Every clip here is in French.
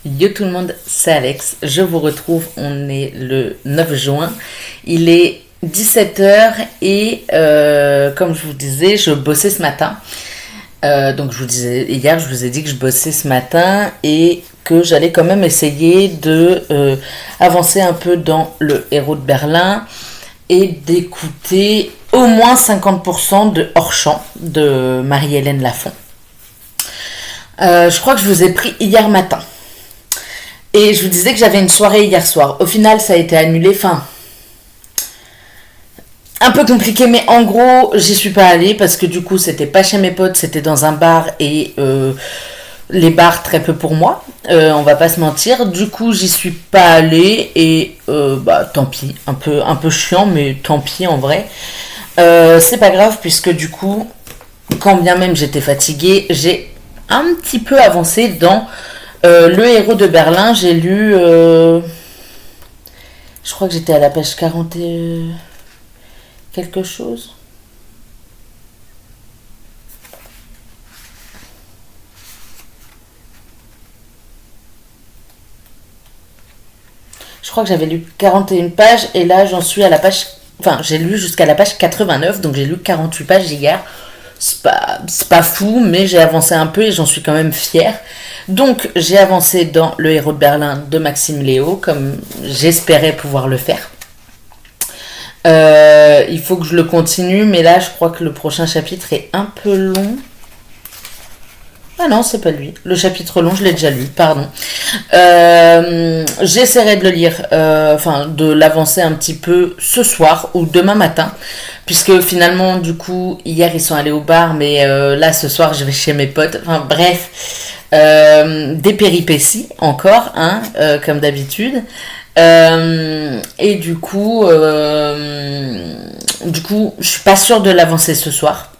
Yo tout le monde, c'est Alex. Je vous retrouve, on est le 9 juin. Il est 17h et comme je vous disais, je bossais ce matin. Donc je vous disais, hier je vous ai dit que je bossais ce matin et que j'allais quand même essayer de avancer un peu dans le héros de Berlin et d'écouter au moins 50% de Hors-champ de Marie-Hélène Lafont. Je crois que je vous ai pris hier matin. Et je vous disais que j'avais une soirée hier soir. Au final, ça a été annulé. Enfin, un peu compliqué, mais en gros, j'y suis pas allée parce que du coup, c'était pas chez mes potes, c'était dans un bar et les bars très peu pour moi. On va pas se mentir. Du coup, j'y suis pas allée et tant pis. Un peu chiant, mais tant pis en vrai. C'est pas grave puisque du coup, quand bien même j'étais fatiguée, j'ai un petit peu avancé dans le héros de Berlin. J'ai lu, je crois que j'étais à la page 40 et quelque chose. Je crois que j'avais lu 41 pages et là j'en suis à la page... Enfin, j'ai lu jusqu'à la page 89, donc j'ai lu 48 pages hier. C'est pas fou, mais j'ai avancé un peu et j'en suis quand même fière. Donc j'ai avancé dans le héros de Berlin de Maxime Léo, comme j'espérais pouvoir le faire. Il faut que je le continue, mais là je crois que le prochain chapitre est un peu long. Ah non, c'est pas lui. Le chapitre long, je l'ai déjà lu, pardon. J'essaierai de le lire, de l'avancer un petit peu ce soir ou demain matin. Puisque finalement, du coup, hier ils sont allés au bar, mais là ce soir je vais chez mes potes. Enfin bref, des péripéties encore, hein, comme d'habitude. Et du coup, je suis pas sûre de l'avancer ce soir.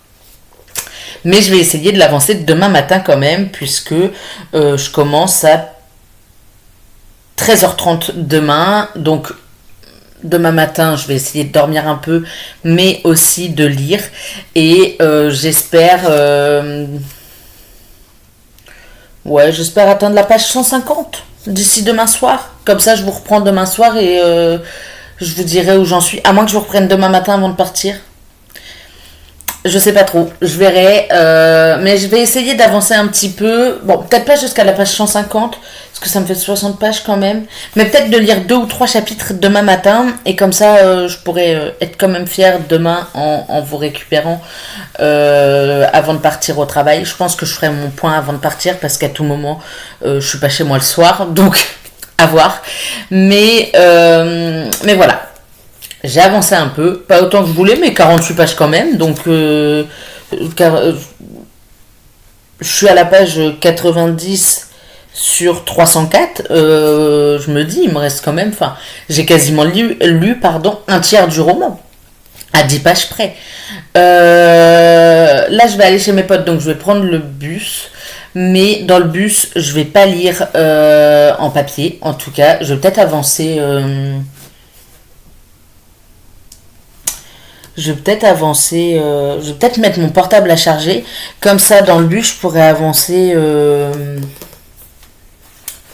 Mais je vais essayer de l'avancer demain matin quand même, puisque je commence à 13h30 demain. Donc demain matin, je vais essayer de dormir un peu, mais aussi de lire. Et j'espère atteindre la page 150 d'ici demain soir. Comme ça, je vous reprends demain soir et je vous dirai où j'en suis. À moins que je vous reprenne demain matin avant de partir. Je sais pas trop, je verrai, mais je vais essayer d'avancer un petit peu. Bon, peut-être pas jusqu'à la page 150, parce que ça me fait 60 pages quand même. Mais peut-être de lire 2 ou 3 chapitres demain matin, et comme ça, je pourrai être quand même fière demain en vous récupérant avant de partir au travail. Je pense que je ferai mon point avant de partir, parce qu'à tout moment, je suis pas chez moi le soir, donc à voir. Mais voilà. J'ai avancé un peu, pas autant que je voulais, mais 48 pages quand même. Donc, je suis à la page 90 sur 304. Je me dis, il me reste quand même. Enfin, j'ai quasiment lu un tiers du roman, à 10 pages près. Là, je vais aller chez mes potes, donc je vais prendre le bus. Mais dans le bus, je vais pas lire en papier. En tout cas, je vais peut-être avancer. Je vais peut-être mettre mon portable à charger. Comme ça, dans le bus, je pourrais avancer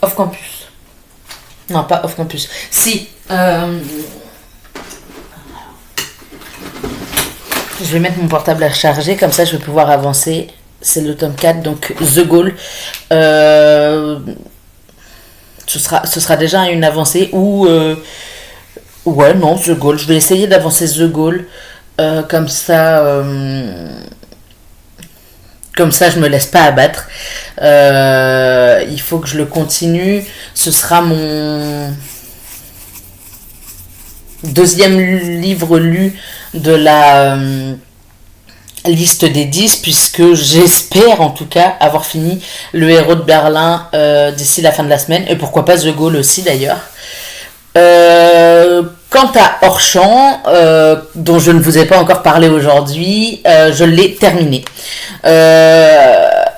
off campus. Non, pas off campus. Si. Je vais mettre mon portable à charger. Comme ça, je vais pouvoir avancer. C'est le tome 4, donc The Goal. Ce sera déjà une avancée ou... Ouais, non, The Goal. Je vais essayer d'avancer The Goal. Comme ça, je me laisse pas abattre. Il faut que je le continue. Ce sera mon deuxième livre lu de la liste des 10, puisque j'espère en tout cas avoir fini le héros de Berlin d'ici la fin de la semaine. Et pourquoi pas The Goal aussi d'ailleurs. Quant à Hors-champ, dont je ne vous ai pas encore parlé aujourd'hui, je l'ai terminé.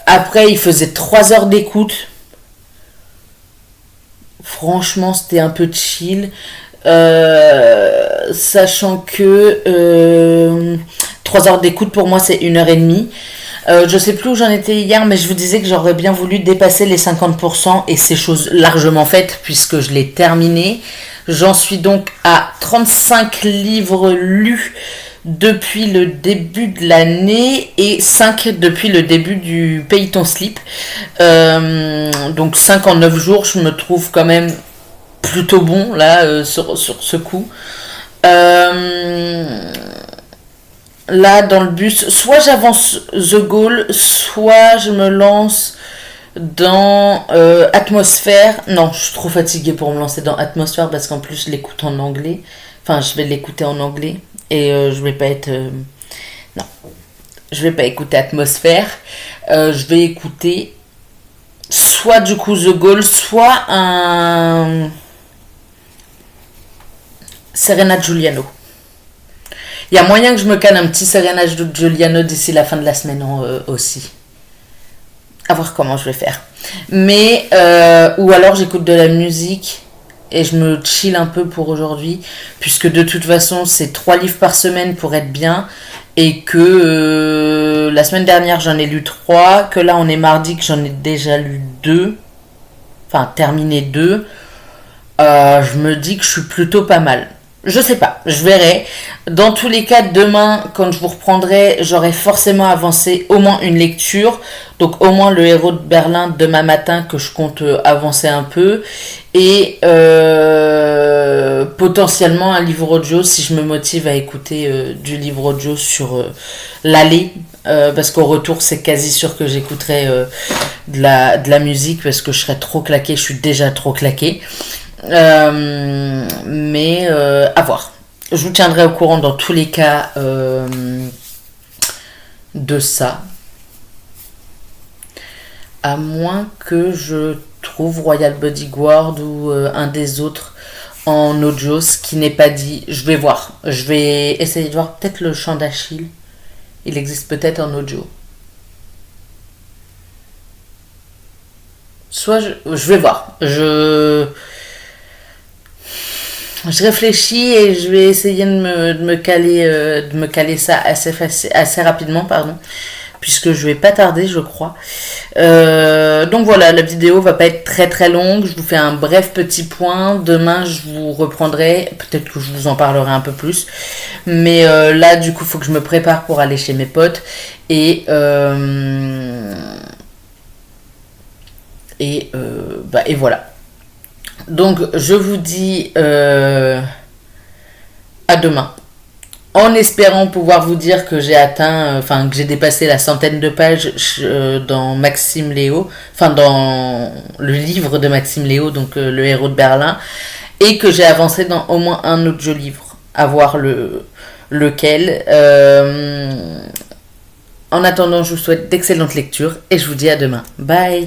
Après, il faisait 3 heures d'écoute. Franchement, c'était un peu chill. Sachant que 3 heures d'écoute, pour moi, c'est 1h30. Je sais plus où j'en étais hier, mais je vous disais que j'aurais bien voulu dépasser les 50% et c'est chose largement faite puisque je l'ai terminé. J'en suis donc à 35 livres lus depuis le début de l'année et 5 depuis le début du Paye ton slip. Donc 5 en 9 jours, je me trouve quand même plutôt bon là sur ce coup. Là dans le bus, soit j'avance The Goal, soit je me lance dans Atmosphère. Non, je suis trop fatiguée pour me lancer dans Atmosphère parce qu'en plus je l'écoute en anglais. Enfin, je vais l'écouter en anglais et je vais pas être. Non, je vais pas écouter Atmosphère. Je vais écouter soit du coup The Goal, soit un Serena Giuliano. Il y a moyen que je me canne un petit Serena Giuliano d'ici la fin de la semaine aussi. À voir comment je vais faire. Mais, ou alors j'écoute de la musique et je me chill un peu pour aujourd'hui, puisque de toute façon c'est 3 livres par semaine pour être bien, et que la semaine dernière j'en ai lu 3, que là on est mardi que j'en ai déjà lu 2, enfin terminé 2, je me dis que je suis plutôt pas mal. Je sais pas, je verrai. Dans tous les cas, demain, quand je vous reprendrai, j'aurai forcément avancé au moins une lecture. Donc au moins le Héros de Berlin demain matin que je compte avancer un peu. Et potentiellement un livre audio si je me motive à écouter du livre audio sur l'aller. Parce qu'au retour, c'est quasi sûr que j'écouterai de la musique parce que je serai trop claqué. Je suis déjà trop claqué. Mais à voir. Je vous tiendrai au courant dans tous les cas de ça. À moins que je trouve Royal Bodyguard ou un des autres en audio, ce qui n'est pas dit. Je vais voir. Je vais essayer de voir peut-être le Chant d'Achille. Il existe peut-être en audio. Soit je vais voir. Je réfléchis et je vais essayer de me caler ça assez rapidement, pardon, puisque je vais pas tarder, je crois. Donc voilà, la vidéo va pas être très très longue. Je vous fais un bref petit point. Demain, je vous reprendrai. Peut-être que je vous en parlerai un peu plus. Mais là, du coup, il faut que je me prépare pour aller chez mes potes. Et voilà. Donc je vous dis à demain. En espérant pouvoir vous dire que j'ai atteint, que j'ai dépassé la 100aine de pages dans Maxime Léo, dans le livre de Maxime Léo, donc le Héros de Berlin, et que j'ai avancé dans au moins un autre jeu livre, à voir lequel. En attendant, je vous souhaite d'excellentes lectures et je vous dis à demain. Bye.